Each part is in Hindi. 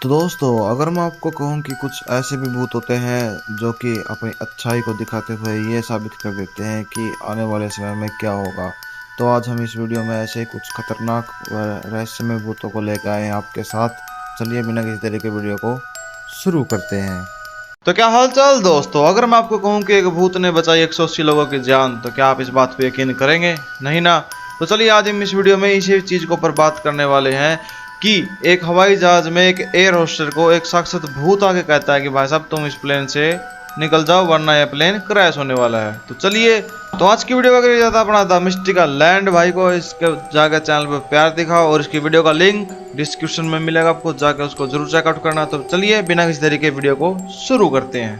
तो दोस्तों, अगर मैं आपको कहूँ कि कुछ ऐसे भी भूत होते हैं जो कि अपनी अच्छाई को दिखाते हुए ये साबित कर देते हैं कि आने वाले समय में क्या होगा, तो आज हम इस वीडियो में ऐसे कुछ खतरनाक व रहस्यमय भूतों को लेकर आए हैं आपके साथ। चलिए बिना किसी तरह के वीडियो को शुरू करते हैं। तो क्या हाल चाल दोस्तों, अगर मैं आपको कहूँ कि एक भूत ने बचाई 180 लोगों की जान, तो क्या आप इस बात पे यकीन करेंगे? नहीं ना। तो चलिए आज हम इस वीडियो में इसी चीज़ को पर बात करने वाले हैं कि एक हवाई जहाज में एक एयर होस्टर को एक साक्षात भूत आके कहता है कि भाई साहब तुम इस प्लेन से निकल जाओ वरना यह प्लेन क्रैश होने वाला है। तो चलिए, तो आज की वीडियो का अगर ज्यादा अपना द मिस्टिकल लैंड भाई को इसके जाकर चैनल पर प्यार दिखाओ और इसकी वीडियो का लिंक डिस्क्रिप्शन में मिलेगा, आपको जाकर उसको जरूर चेकआउट करना। तो चलिए बिना किसी तरीके वीडियो को शुरू करते हैं।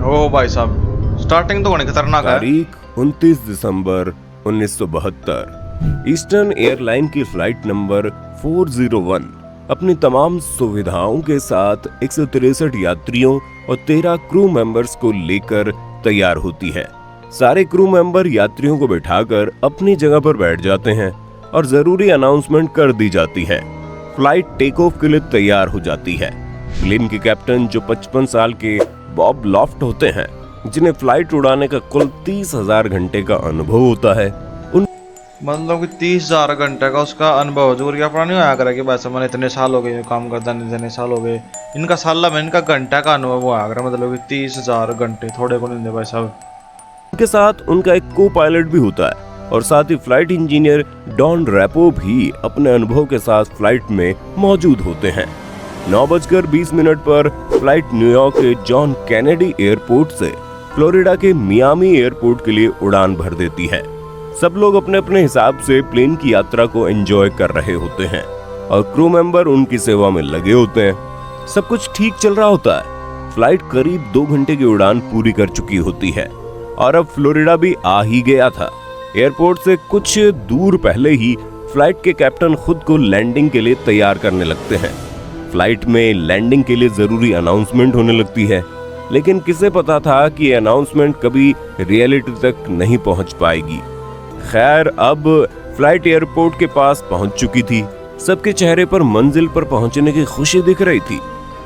ओ भाई साहब, स्टार्टिंग तो बड़ी खतरनाक है। तारीख 29 दिसंबर 1972। ईस्टर्न एयरलाइन की फ्लाइट नंबर 401 अपनी तमाम सुविधाओं के साथ 163 यात्रियों और 13 क्रू मेंबर्स को लेकर तैयार होती है। सारे क्रू मेंबर यात्रियों को बैठाकर अपनी जगह पर बैठ जाते हैं और जरूरी अनाउंसमेंट कर दी जाती है। फ्लाइट टेक ऑफ के लिए तैयार हो जाती है। प्लेन के कैप्टन जो 55 साल के बॉब लॉफ्ट होते हैं, जिन्हें फ्लाइट उड़ाने का कुल 30,000 घंटे का अनुभव होता है, मतलब कि 30,000 घंटे का उसका अनुभव जो अपना नहीं होया करे कि बस मैंने इतने साल हो गए काम करता, इतने साल हो गए। इनका साल में इनका घंटा का अनुभव हुआ करे, मतलब कि 30,000 घंटे थोड़े को नहीं दे भाई साहब। उनके साथ उनका एक को पायलट भी होता है और साथ ही फ्लाइट इंजीनियर डॉन रैपो भी अपने अनुभव के साथ फ्लाइट में मौजूद होते हैं। 9:20 पर फ्लाइट न्यूयॉर्क के जॉन कैनेडी एयरपोर्ट से फ्लोरिडा के मियामी एयरपोर्ट के लिए उड़ान भर देती है। सब लोग अपने अपने हिसाब से प्लेन की यात्रा को एंजॉय कर रहे होते हैं और क्रू मेंबर उनकी सेवा में लगे होते हैं। सब कुछ ठीक चल रहा होता है। फ्लाइट करीब 2 घंटे की उड़ान पूरी कर चुकी होती है और अब फ्लोरिडा भी आ ही गया था। एयरपोर्ट से कुछ दूर पहले ही फ्लाइट के कैप्टन खुद को लैंडिंग के लिए तैयार करने लगते हैं। फ्लाइट में लैंडिंग के लिए जरूरी अनाउंसमेंट होने लगती है, लेकिन किसे पता था कि ये अनाउंसमेंट कभी रियलिटी तक नहीं पहुंच पाएगी। खैर, अब फ्लाइट एयरपोर्ट के पास पहुंच चुकी थी। सबके चेहरे पर मंजिल पर पहुंचने की खुशी दिख रही थी।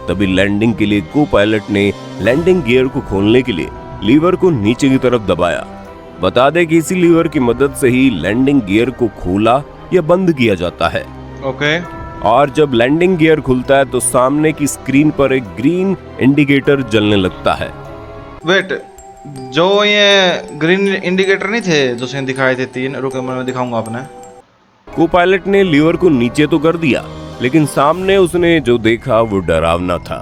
तभी लैंडिंग के लिए को पायलट ने लैंडिंग गियर को खोलने के लिए लीवर को नीचे की तरफ दबाया। बता दें कि इसी लीवर की मदद से ही लैंडिंग गियर को खोला या बंद किया जाता है। ओके। और जब लैंडिंग गियर खुलता है तो सामने की स्क्रीन पर एक ग्रीन इंडिकेटर जलने लगता है। वेट, जो ये ग्रीन इंडिकेटर नहीं थे जो सीन दिखाए थे 3, रुके मैं दिखाऊंगा आपने। को पायलट ने लीवर को नीचे तो कर दिया, लेकिन सामने उसने जो देखा वो डरावना था।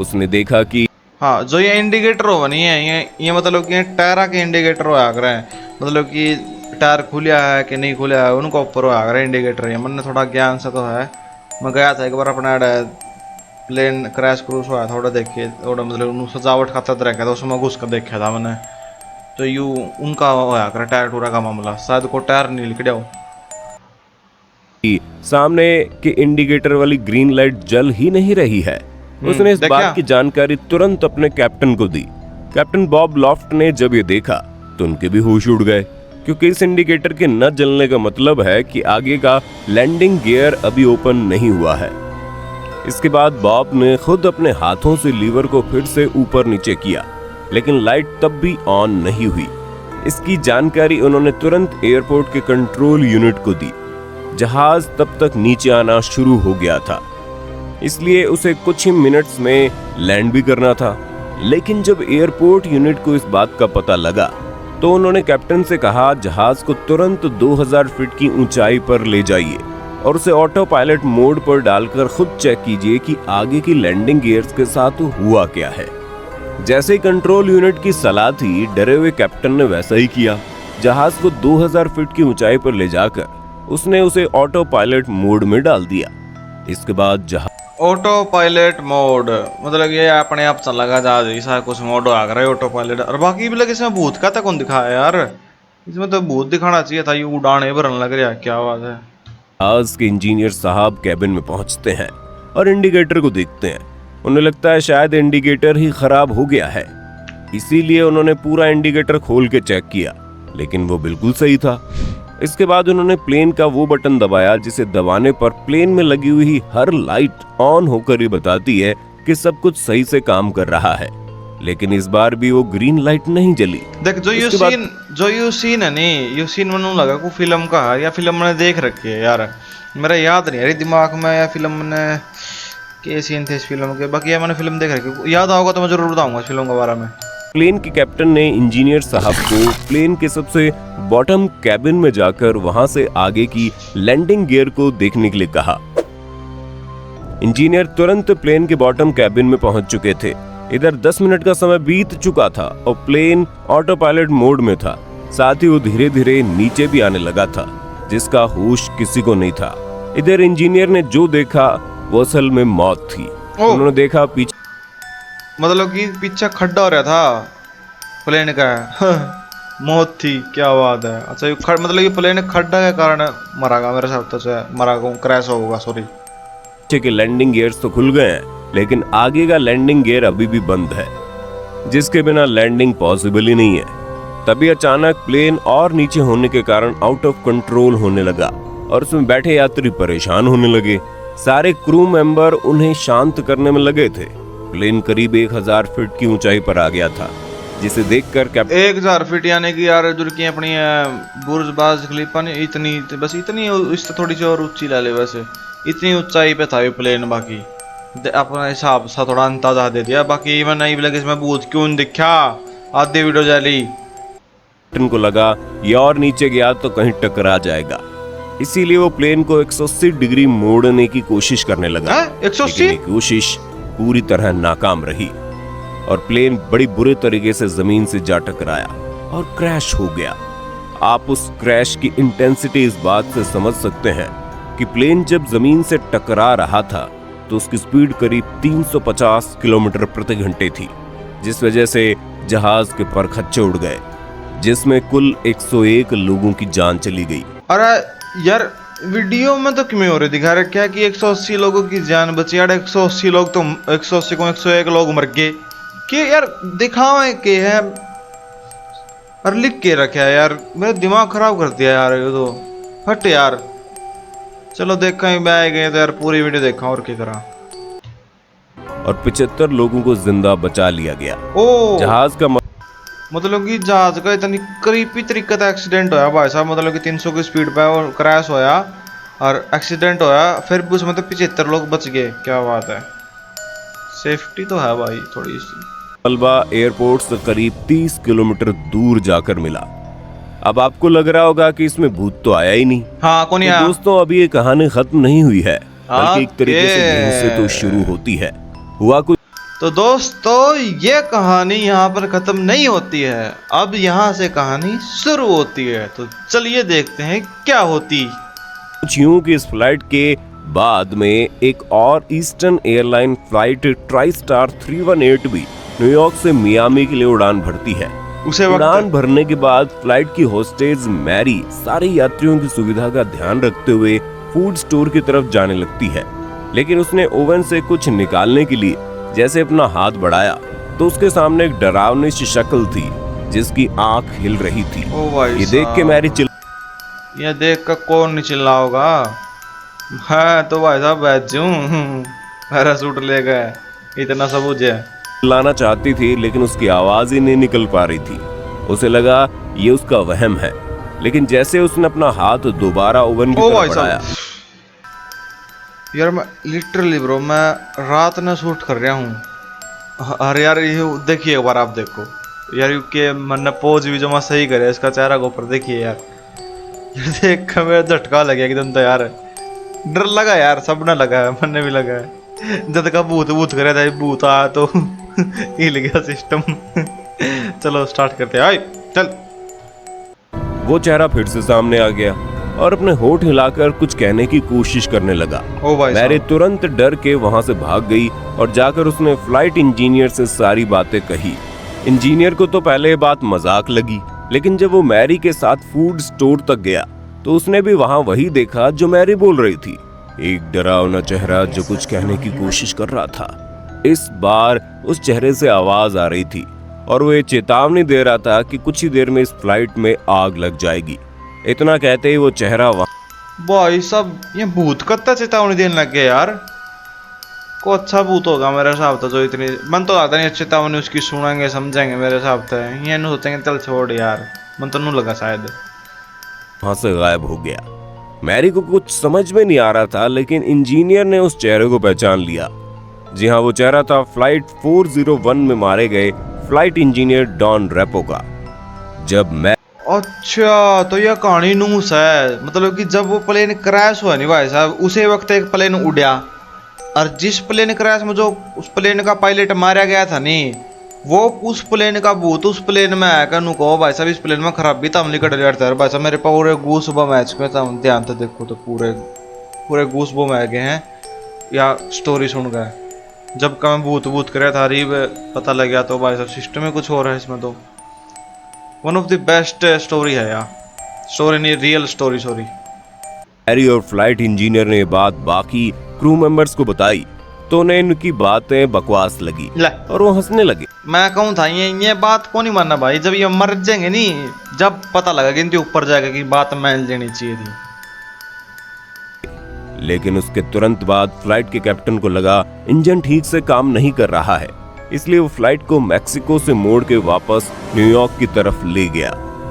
उसने देखा कि हाँ, जो ये इंडिकेटर हो नहीं है, ये मतलब कि टायर के इंडिकेटर हो आकर है, मतलब कि टायर खुलिया है कि नहीं खुलिया है उनको ऊपर हो आकर इंडिकेटर। ये मैंने थोड़ा ज्ञान से तो है, मैं गया था एक बार अपना प्लेन क्रैश क्रूज हुआ थोड़ा देखिए, थोड़ा मतलब सजावट का तद रखा था उसमें घुस कर देखा था मैंने। तो यू उनका होया कर टायर टूरा का मामला, शायद को टायर नहीं लिख दिया। सामने के इंडिकेटर वाली ग्रीन लाइट जल ही नहीं रही है। उसने इस बात की जानकारी तुरंत अपने कैप्टन को दी। कैप्टन बॉब लॉफ्ट ने जब ये देखा तो उनके भी होश उड़ गए, क्योंकि इस इंडिकेटर के न जलने का मतलब है कि आगे का लैंडिंग गियर अभी ओपन नहीं हुआ है। इसके बाद बॉब ने खुद अपने हाथों से लीवर को फिर से ऊपर नीचे किया, लेकिन लाइट तब भी ऑन नहीं हुई। इसकी जानकारी उन्होंने तुरंत एयरपोर्ट के कंट्रोल यूनिट को दी। जहाज तब तक नीचे आना शुरू हो गया था, इसलिए उसे कुछ ही मिनट्स में लैंड भी करना था। लेकिन जब एयरपोर्ट यूनिट को इस बात का पता लगा तो उन्होंने कैप्टन से कहा, जहाज को तुरंत 2000 फीट की ऊंचाई पर ले जाइए और उसे ऑटो पायलट मोड पर डालकर खुद चेक कीजिए कि आगे की लैंडिंग गियर्स के साथ हुआ क्या है। जैसे ही कंट्रोल यूनिट की सलाह थी, डरे हुए कैप्टन ने वैसा ही किया। जहाज को 2000 फीट की ऊंचाई पर ले जाकर उसने उसे ऑटो पायलट मोड में डाल दिया। इसके बाद जहाज ऑटो पायलट मोड मतलब ये अपने आप चल लगा जहाज, ऐसा कुछ मोड आ रहा है ऑटो पायलट। और बाकी भी लगे इसमें भूत का कौन दिखाया यार, इसमें तो भूत दिखाना चाहिए था, ये उड़ाने भरने लग रहा है, क्या बात है। जहाज के इंजीनियर साहब कैबिन में पहुंचते हैं और इंडिकेटर को देखते हैं। उन्हें लगता है शायद इंडिकेटर ही खराब हो गया है, इसीलिए उन्होंने पूरा इंडिकेटर खोल के चेक किया, लेकिन वो बिल्कुल सही था। इसके बाद उन्होंने प्लेन का वो बटन दबाया जिसे दबाने पर प्लेन में लगी हुई हर लाइट ऑन होकर ये बताती है कि सब कुछ सही से काम कर रहा है। लेकिन इस बार भी वो ग्रीन लाइट नहीं जली। देख जो यू सीन है नहीं, यू सीन मैंने लगा को फिल्म का है या फिल्म मैंने देख रखी है यार, मेरा याद नहीं है दिमाग में या फिल्म ने के सीन थे इस फिल्म के। बाकी मैंने फिल्म देख रखी, याद आओगा तो मैं जरूर बताऊंगा इस फिल्म के बारे में। प्लेन के कैप्टन ने इंजीनियर साहब को प्लेन के सबसे बॉटम कैबिन में जाकर वहां से आगे की लैंडिंग गियर को देखने के लिए कहा। इंजीनियर तुरंत प्लेन के बॉटम कैबिन में पहुंच चुके थे। इधर 10 मिनट का समय बीत चुका था और प्लेन ऑटो पायलट मोड में था। साथ ही वो धीरे धीरे नीचे भी आने लगा था, जिसका होश किसी को नहीं था। इधर इंजीनियर ने जो देखा वो असल में मौत थी। उन्होंने देखा पीछे, मतलब कि पीछे खड्डा हो रहा था प्लेन का मौत थी। क्या बात है। अच्छा ये मतलब ये प्लेन खड्डा के कारण मरागा, मेरे हिसाब से मरागा, क्रैश होगा। सॉरी, के लैंडिंग गियर्स तो खुल गए हैं, लेकिन आगे का लैंडिंग गियर अभी भी बंद है, जिसके बिना लैंडिंग पॉसिबल ही नहीं है। तभी अचानक प्लेन और नीचे होने के कारण आउट ऑफ कंट्रोल होने लगा और उसमें बैठे यात्री परेशान होने लगे। सारे क्रू मेंबर उन्हें शांत करने में लगे थे। प्लेन करीब 1000 फीट की ऊंचाई पर आ गया था, जिसे देखकर कैप्टन 1000 फीट यानी कि यार जो की अपनी बुर्ज बाज खलीफा ने इतनी, बस इतनी, इससे थोड़ी सी और ऊंची ला ले, वैसे इतनी ऊंचाई पे था ये प्लेन। बाकी अपना हिसाब सा थोड़ा अंदाजा दे दिया। बाकी मैं नहीं लगे इसमें भूत क्यों दिखा, आधी वीडियो जाली। कैप्टन को लगा ये और नीचे गया तो कहीं टकरा जाएगा, इसीलिए वो प्लेन को 180 डिग्री मोड़ने की कोशिश करने लगा। 180? कोशिश पूरी तरह नाकाम रही और प्लेन बड़ी बुरे तरीके से जमीन से जा टकराया और क्रैश हो गया। आप उस क्रैश की इंटेंसिटी इस बात से समझ सकते हैं कि प्लेन जब जमीन से टकरा रहा था तो उसकी स्पीड करीब 350 किलोमीटर प्रति घंटे थी, जिस वजह से जहाज के परखच्चे उड़ गए, जिसमें कुल 101 लोगों की जान चली गई। अरे यार वीडियो में तो क्यों हो रही दिखा रखा है कि 180 लोगों की जान बची। यार 180 लोग तो 180 को 101 लोग मर गए कि यार दिखावे के है और लिख के रखा है यार। मेरा दिमाग खराब कर दिया यार ये तो। हट यार, चलो देखा ही बैठ गए तो यार पूरी वीडियो देखा और की तरह। और 75 लोगों को जिंदा बचा लिया गया। ओ जहाज का मतलब कि जहाज का इतनी करीबी तरीके से एक्सीडेंट होया भाई साहब, मतलब कि 300 की स्पीड पे और क्रैश होया और एक्सीडेंट होया, फिर भी उसमें तो 75 लोग बच गए। क्या बात है, सेफ्टी तो है भाई थोड़ी सी। मलबा एयरपोर्ट से करीब 30 किलोमीटर दूर जाकर मिला। अब आपको लग रहा होगा कि इसमें भूत तो आया ही नहीं। हाँ, कौन आया? दोस्तों अभी ये कहानी खत्म नहीं हुई है, बल्कि एक तरीके से यहीं से तो शुरू होती है। हुआ कुछ तो दोस्तों ये कहानी यहाँ पर खत्म नहीं होती है, अब यहाँ से कहानी शुरू होती है। तो चलिए देखते हैं क्या होती। कुछ यूं कि इस फ्लाइट के बाद में एक और eastern airline flight try star 318 भी न्यूयॉर्क से मियामी के लिए उड़ान भरती है। उसे उड़ान भरने के बाद फ्लाइट की होस्टेज मैरी सारे यात्रियों की सुविधा का ध्यान रखते हुए फूड स्टोर की तरफ जाने लगती है, लेकिन उसने ओवन से कुछ निकालने के लिए जैसे अपना हाथ बढ़ाया तो उसके सामने एक डरावनी सी शक्ल थी जिसकी आंख हिल रही थी। ये देख के मैरी ये देख कर कौन नहीं चिल्ला होगा। हाँ तो भाई साहब बैठ जाऊं, पैराशूट ले गए, इतना सबूत है। चिल्लाना चाहती थी लेकिन उसकी आवाज ही नहीं निकल पा रही थी। उसे लगा ये उसका वहम है, लेकिन जैसे उसने अपना हाथ दोबारा ओवन की तरफ बढ़ाया। यार मैं लिटरली ब्रो मैं रात में शूट कर रहा हूँ। अरे यार ये देखिए एक बार, आप देखो यार के मैंने पोज भी जो मैं सही करे, इसका चेहरा के ऊपर देखिए यार। ये देख कर मेरा झटका लग गया एकदम। तो यार डर लगा यार, सबने लगा है, मैंने भी लगा है। जब का भूत भूत करे था, भूत आया तो हिल गया सिस्टम। चलो स्टार्ट करते हैं, चल। वो चेहरा फिर से सामने आ गया और अपने होठ हिलाकर कुछ कहने की कोशिश करने लगा। मैरी तुरंत डर के वहां से भाग गई और जाकर उसने फ्लाइट इंजीनियर से सारी बातें कही। इंजीनियर को तो पहले ये बात मजाक लगी, लेकिन जब वो मैरी के साथ फूड स्टोर तक गया तो उसने भी वहां वही देखा जो मैरी बोल रही थी, एक डरावना चेहरा जो कुछ कहने की कोशिश कर रहा था। इस बार उस चेहरे से आवाज आ रही थी और वो ये चेतावनी दे रहा था कि कुछ ही देर में इस फ्लाइट में आग लग जाएगी। इतना कहते ही वो चेहरा भाई साहब ये भूत कत्ता चेतावनी देने लग गए यार। को अच्छा भूत होगा मेरे हिसाब से, जो इतनी मन तो आता नहीं चेतावनी उसकी सुनेंगे समझेंगे मेरे हिसाब से, ये नहीं सोचेंगे चल छोड़ यार, मन तो नहीं लगा शायद। वहां से गायब हो गया। मैरी को कुछ समझ में नहीं आ रहा था, लेकिन इंजीनियर ने उस चेहरे को पहचान लिया। जी हाँ, वो चेहरा था फ्लाइट 401 में मारे गए फ्लाइट इंजीनियर डॉन रेपो का। जब मैं अच्छा तो यह कहानी नूस है, मतलब कि जब वो प्लेन क्रैश हुआ नहीं भाई साहब, उसी वक्त एक प्लेन उड़ा, और जिस प्लेन क्रैश में जो उस प्लेन का पायलट मारा गया था नहीं, वो उस प्लेन का भूत उस प्लेन में आया। कनु कहो भाई साहब इस प्लेन में खराबी था, हम निकल जाता है भाई साहब, मेरे पूरे गूस बम आ चुके थे, ध्यान से देखो तो पूरे पूरे गूस बम आ गए हैं या स्टोरी सुन गए। जब का मैं भूत भूत कर था रीब पता लग गया, तो भाई साहब सिस्टम में कुछ हो रहा है इसमें। तो one of the best story है यार, स्टोरी नहीं रियल स्टोरी सॉरी। मैरी और फ्लाइट इंजीनियर ने ये बात बाकी क्रू मेंबर्स को बताई, तो उन्हें इनकी बातें बकवास लगी और वो हंसने लगे। मैं कहूँ था ये बात को नहीं मानना भाई, जब ये मर जाएंगे नहीं, जब पता लगा कि इनके ऊपर जाएगा कि बात मान लेनी चाहिए थी। लेकिन उसके तुरंत बाद फ्लाइट के कैप्टन को लगा इंजन ठीक से काम नहीं कर रहा है, इसलिए वो फ्लाइट को मैक्सिको से मोड़ के वापस न्यूयॉर्क की तरफ ले गया,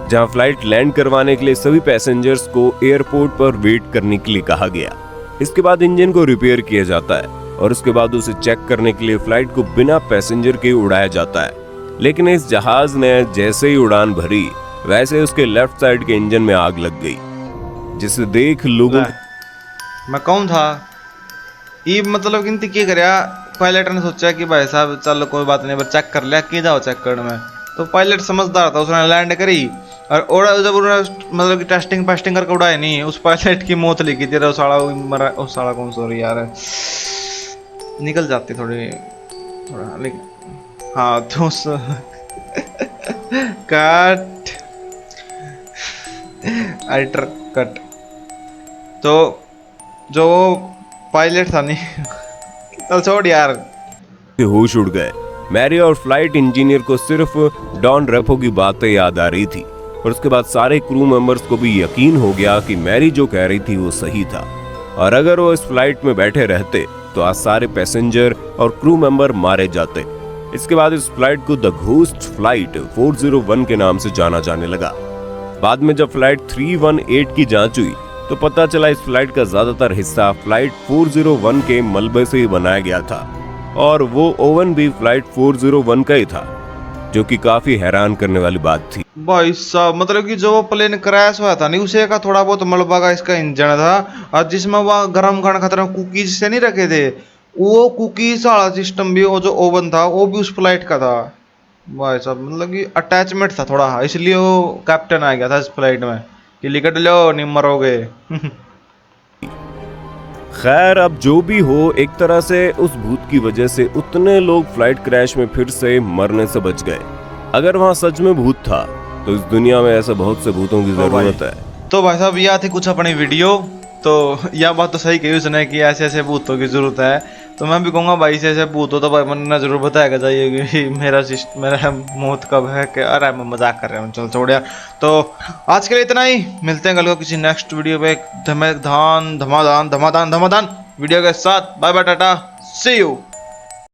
जहां फ्लाइट लैंड करवाने के लिए सभी पैसेंजर्स को एयरपोर्ट पर वेट करने के लिए कहा गया। इसके बाद इंजन को रिपेयर किया जाता है और उसके बाद उसे चेक करने के लिए फ्लाइट को बिना पैसेंजर के उड़ाया जाता है। लेकिन इस जहाज ने जैसे ही उड़ान भरी, वैसे उसके लेफ्ट साइड के इंजन में आग लग गई, जिसे देख लोगों मैं कहूँ था ये मतलब गिनती क्या कर पायलट ने सोचा कि भाई साहब चलो कोई बात नहीं, चेक कर लिया कि जाओ चेक करने में। तो पायलट समझदार था, उसने लैंड करी और उड़ा, जब उन्होंने मतलब कि टेस्टिंग पेस्टिंग करके उड़ाए नहीं, उस पायलट की मौत लिखी थी, उस साला मरा, उस साला कौन सॉरी यार निकल जाती थोड़ी थोड़ा, लेकिन हाँ तो उस कट अल्टर कट, तो जो पायलट था नहीं चल छोड़ यार, के होश उड़ गए। मैरी और फ्लाइट इंजीनियर को सिर्फ डॉन रेपो की बातें याद आ रही थी, और उसके बाद सारे क्रू मेंबर्स को भी यकीन हो गया कि मैरी जो कह रही थी वो सही था, और अगर वो इस फ्लाइट में बैठे रहते तो आज सारे पैसेंजर और क्रू मेंबर मारे जाते। इसके बाद इस फ्लाइट को द घोस्ट फ्लाइट 401 के नाम से जाना जाने लगा। बाद में जब फ्लाइट 318 की जांच हुई तो पता चला इस फ्लाइट का ज्यादातर हिस्सा फ्लाइट 401 के मलबे से ही बनाया गया था, और वो ओवन भी फ्लाइट 401 का ही था, जो कि काफी हैरान करने वाली बात थी। भाई साहब मतलब कि जो वो प्लेन क्रैश हुआ था नहीं, उसे का थोड़ा बहुत मलबा का इसका इंजन था, और जिसमें वह गर्म खाना खतरा कुकीज से नहीं रखे थे, वो कुकीज वाला सिस्टम भी, वो जो ओवन था वो भी उस फ्लाइट का था। भाई साहब मतलब कि अटैचमेंट था थोड़ा, इसलिए वो कैप्टन आ गया था इस फ्लाइट में कि लिकट लो नहीं मरोगे। खैर अब जो भी हो, एक तरह से उस भूत की वजह से उतने लोग फ्लाइट क्रैश में फिर से मरने से बच गए। अगर वहाँ सच में भूत था तो इस दुनिया में ऐसे बहुत से भूतों की जरूरत है। तो भाई साहब यह थी कुछ अपनी वीडियो, तो यह बात तो सही कही उसने कि ऐसे ऐसे भूतों की जरूरत है, तो मैं भी कहूँगा भाई से ऐसे भूत हो तो भाई मन जरूर बताएगा जाइए कि मेरा मौत कब है, कि अरे मैं मजाक कर रहा हूँ चल छोड़ यार। तो आज के लिए इतना ही, मिलते हैं कल को किसी नेक्स्ट वीडियो पे धमाधम वीडियो के साथ। बाय बाय टाटा, सी यू।